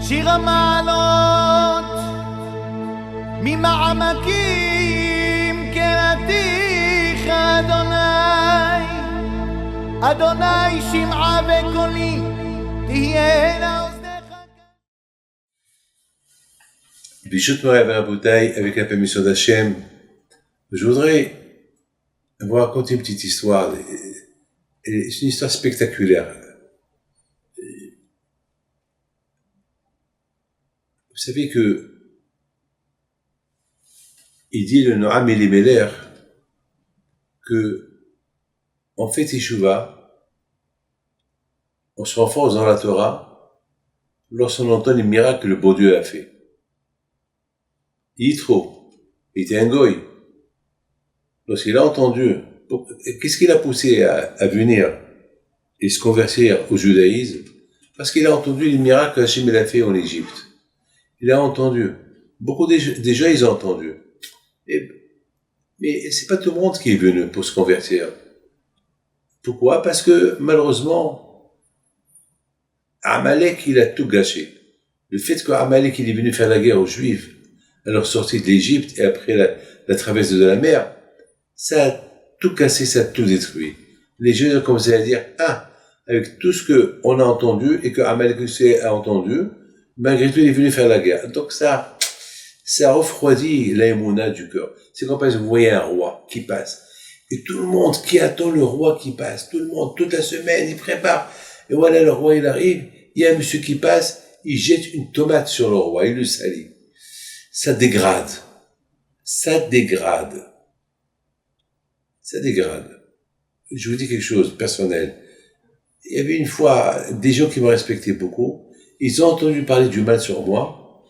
שיר המעלות ממעמקים קראתיך אדוני, אדוני שמעה וקולי תהיינה אוזניך. Bichot Moray Rabotai, avec la permission d'Hachem, je voudrais vous raconter une petite histoire. C'est une histoire spectaculaire. Vous savez que il dit le Noam Elimelech que on fait Teshuvah, on se renforce dans la Torah lorsqu'on entend les miracles que le bon Dieu a fait. Yitro, il était un goy. Lorsqu'il a entendu, qu'est-ce qui l'a poussé à venir et se convertir au judaïsme? Parce qu'il a entendu les miracles que Hachem a fait en Égypte. Il a entendu. Beaucoup déjà ils ont entendu. Mais c'est pas tout le monde qui est venu pour se convertir. Pourquoi? Parce que malheureusement, Amalek il a tout gâché. Le fait qu'Amalek il est venu faire la guerre aux Juifs à leur sortie de l'Égypte et après la traversée de la mer, ça a tout cassé, ça a tout détruit. Les Juifs ont commencé à dire, avec tout ce qu'on a entendu et que Amalek a entendu, malgré tout il est venu faire la guerre. Donc ça refroidit l'aïmouna du cœur. C'est comme par exemple, vous voyez un roi qui passe. Et tout le monde qui attend le roi qui passe, tout le monde, toute la semaine, il prépare. Et voilà, le roi, il arrive, il y a un monsieur qui passe, il jette une tomate sur le roi, il le salit. Ça dégrade. Ça dégrade. Ça dégrade. Je vous dis quelque chose personnel. Il y avait une fois des gens qui me respectaient beaucoup. Ils ont entendu parler du mal sur moi.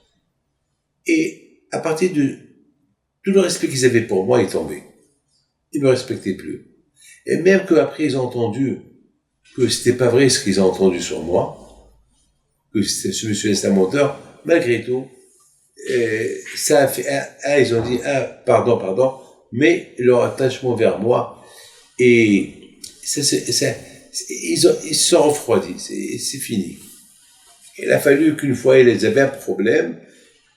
Et à partir de tout le respect qu'ils avaient pour moi est tombé. Ils me respectaient plus. Et même qu'après ils ont entendu que c'était pas vrai ce qu'ils ont entendu sur moi, que ce monsieur est un menteur, malgré tout, ça a fait, ils ont dit, pardon, mais leur attachement vers moi, et ils se sont refroidis, c'est fini. Il a fallu qu'une fois, ils avaient un problème,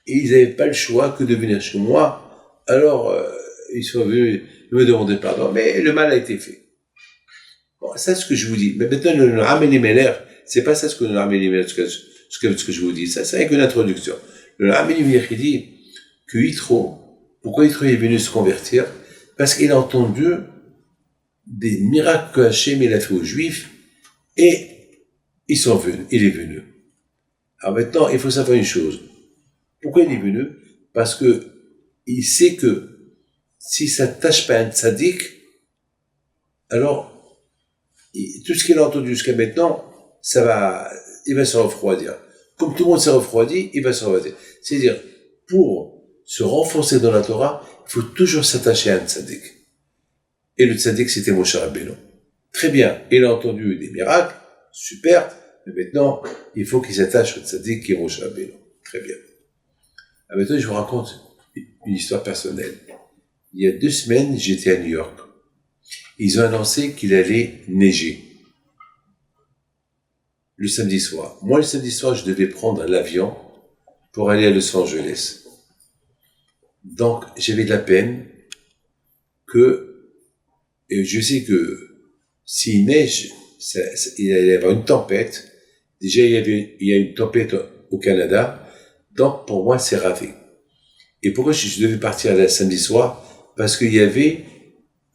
et ils n'avaient pas le choix que de venir chez moi, alors ils sont venus me demander pardon, mais le mal a été fait. Bon, ça c'est ce que je vous dis. Mais maintenant, le Noam Elimelech, c'est pas ça ce que le Noam Elimelech, ce que je vous dis, ça c'est avec une introduction. Le Noam Elimelech, il dit que Yitro, pourquoi Yitro est venu se convertir? Parce qu'il a entendu des miracles que Hachem il a fait aux Juifs, et ils sont venus, il est venu. Alors maintenant, il faut savoir une chose. Pourquoi il est venu? Parce que il sait que si ça ne tâche pas un tzaddik, alors tout ce qu'il a entendu jusqu'à maintenant, il va se refroidir. Comme tout le monde s'est refroidi, il va se refroidir. C'est-à-dire, pour se renforcer dans la Torah, il faut toujours s'attacher à un tzaddik. Et le tzaddik, c'était Moshe Rabbeinu. Très bien, il a entendu des miracles, super, mais maintenant, il faut qu'il s'attache au tzaddik qui est Moshe Rabbeinu. Très bien. Alors maintenant, je vous raconte une histoire personnelle. Il y a 2 semaines, j'étais à New York. Ils ont annoncé qu'il allait neiger le samedi soir. Moi, le samedi soir, je devais prendre l'avion pour aller à Los Angeles. Donc, j'avais de la peine et je sais que s'il neige, il allait y avoir une tempête. Déjà, il y a une tempête au Canada. Donc, pour moi, c'est ravé. Et pourquoi je devais partir le samedi soir? Parce qu'il y avait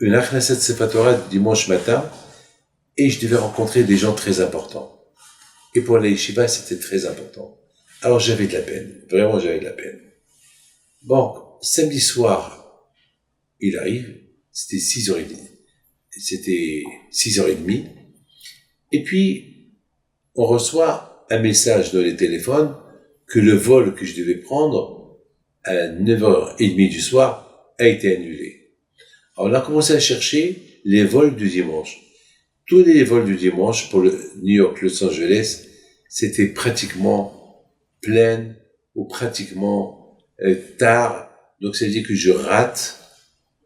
une Achnasat Sefer Torah dimanche matin et je devais rencontrer des gens très importants. Et pour la yeshiva, c'était très important. Alors j'avais de la peine. Vraiment, j'avais de la peine. Bon, samedi soir, il arrive. C'était 6h30. C'était 6h30. Et puis, on reçoit un message dans les téléphones que le vol que je devais prendre à 9h30 du soir a été annulé. Alors, on a commencé à chercher les vols du dimanche. Tous les vols du dimanche pour le New York, Los Angeles, c'était pratiquement plein ou pratiquement tard. Donc, ça veut dire que je rate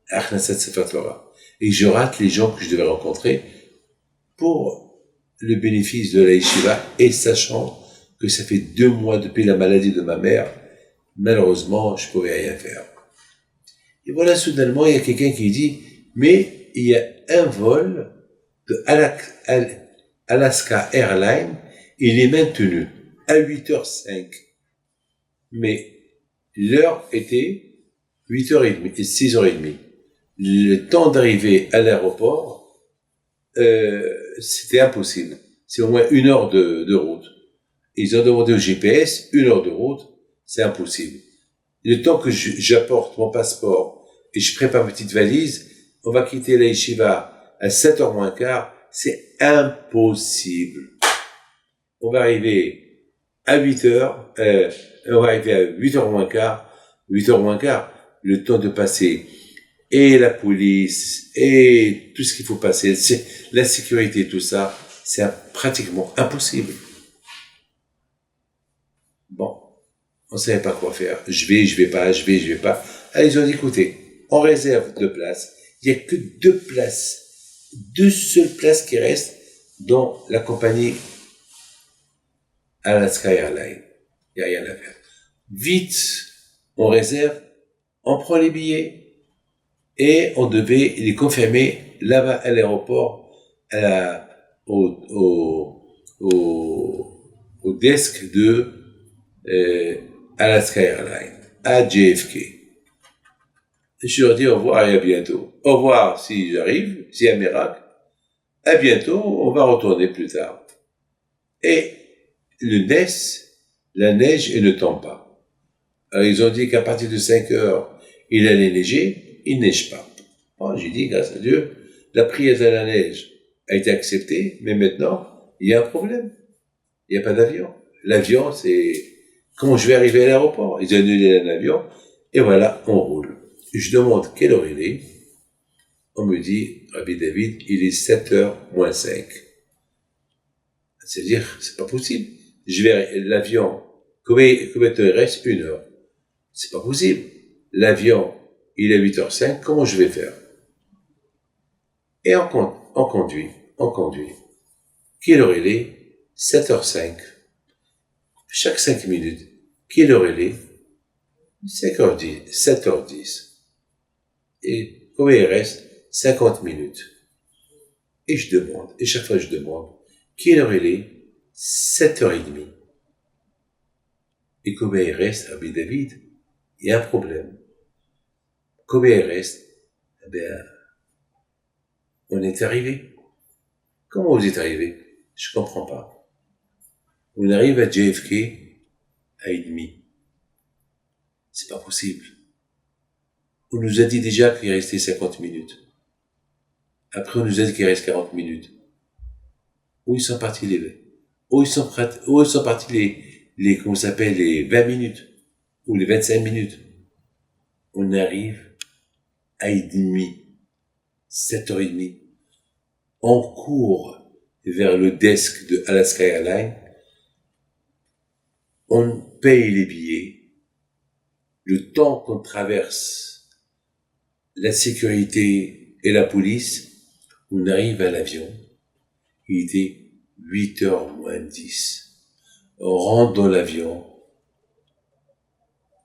Achnasat Sefer Torah. Et je rate les gens que je devais rencontrer pour le bénéfice de la yeshiva et sachant que ça fait 2 mois depuis la maladie de ma mère. Malheureusement, je pouvais rien faire. Et voilà, soudainement, il y a quelqu'un qui dit, mais il y a un vol de Alaska Airlines, il est maintenu à 8h05. Mais l'heure était 8h30 et 6h30. Le temps d'arriver à l'aéroport, c'était impossible. C'est au moins 1 heure de route. Ils ont demandé au GPS 1 heure de route, c'est impossible. Le temps que j'apporte mon passeport et je prépare ma petite valise, on va quitter la yeshiva à 7h moins quart, c'est impossible. On va arriver à 8h, on va arriver à 8h moins quart, le temps de passer et la police et tout ce qu'il faut passer, la sécurité, tout ça, c'est pratiquement impossible. Bon, on savait pas quoi faire. Je vais pas. Alors, ils ont dit, écoutez, on réserve 2 places. Il y a que 2 places, 2 seules places qui restent dans la compagnie Alaska Airlines. Il n'y a rien à faire. Vite, on réserve, on prend les billets et on devait les confirmer là-bas à l'aéroport, au desk de Alaska Airlines, à JFK. Je leur dis au revoir et à bientôt. Au revoir si j'arrive, s'il y a un miracle. À bientôt, on va retourner plus tard. Et la neige, elle ne tombe pas. Alors, ils ont dit qu'à partir de 5 heures, il allait neiger, il neige pas. Bon, j'ai dit, grâce à Dieu, la prière de la neige a été acceptée, mais maintenant, il y a un problème. Il n'y a pas d'avion. L'avion, c'est comment je vais arriver à l'aéroport. Ils ont annulé l'avion, et voilà, on roule. Je demande quelle heure il est. On me dit, Rabbi David, il est 7h moins 5. C'est-à-dire, c'est pas possible. L'avion, combien de temps il reste? 1 heure. C'est pas possible. L'avion, il est à 8h05, comment je vais faire? Et on conduit. Quelle heure il est? 7h05. Chaque 5 minutes. Quelle heure il est? 5h10, 7h10. Et combien il reste? 50 minutes. Et chaque fois je demande, quelle heure il est? 7h30. Et combien il reste, Rabbi David? Il y a un problème. Combien il reste? Eh bien, on est arrivé. Comment vous êtes arrivé? Je comprends pas. On arrive à JFK à 1h30. C'est pas possible. On nous a dit déjà qu'il restait 50 minutes. Après, on nous a dit qu'il reste 40 minutes. Où ils sont partis où ils sont partis comment ça s'appelle, les 20 minutes? Ou les 25 minutes? On arrive à 1h30. 7h30. On court vers le desk de Alaska Airlines. On paye les billets. Le temps qu'on traverse la sécurité et la police, on arrive à l'avion. Il était 8h moins 10. On rentre dans l'avion.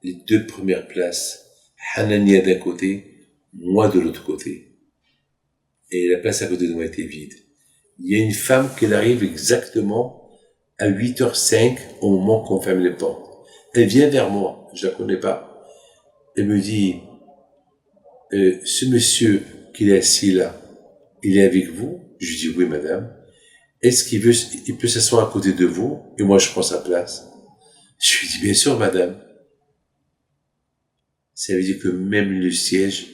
Les 2 premières places, Hanania d'un côté, moi de l'autre côté. Et la place à côté de moi était vide. Il y a une femme qui arrive exactement à 8h05 au moment qu'on ferme les portes. Elle vient vers moi, je la connais pas. Elle me dit, ce monsieur qui est assis là, il est avec vous? Je lui dis, oui, madame. Est-ce il peut s'asseoir à côté de vous? Et moi, je prends sa place. Je lui dis, bien sûr, madame. Ça veut dire que même le siège,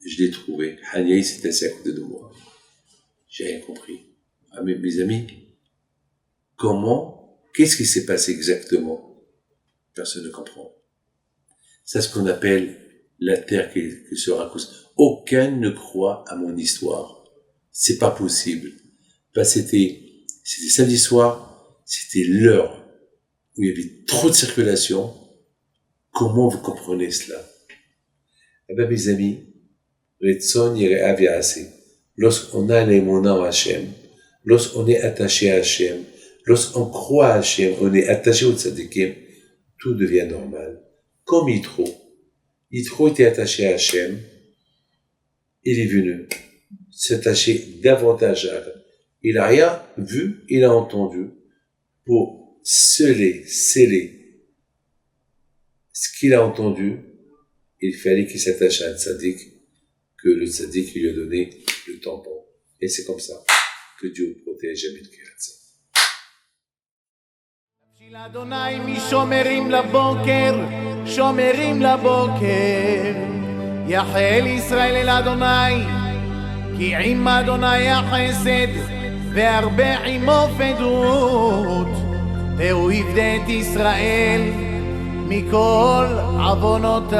je l'ai trouvé. Hania s'est assis à côté de moi. J'ai rien compris. Ah, mais mes amis, qu'est-ce qui s'est passé exactement? Personne ne comprend. C'est ce qu'on appelle la terre qui se raccourcit. Aucun ne croit à mon histoire. C'est pas possible. C'était samedi soir, c'était l'heure où il y avait trop de circulation. Comment vous comprenez cela? Eh ben, mes amis, lorsqu'on a l'émona en Hachem, lorsqu'on est attaché à Hachem, Lorsqu'on croit à Hachem, on est attaché au tzadikim, tout devient normal. Comme Yitro. Yitro était attaché à Hachem. Il est venu s'attacher davantage à Hachem. Il n'a rien vu, il a entendu. Pour sceller ce qu'il a entendu, il fallait qu'il s'attache à un tzaddik, que le tzaddik lui a donné le tampon. Et c'est comme ça que Dieu protège Amit Kehatza. אדוני משומרים לבוקר, שומרים לבוקר, יחל ישראל אל אדוני, כי עם אדוני החסד, והרבה עמו פדות, והוא יפדה את ישראל מכל עוונותיו.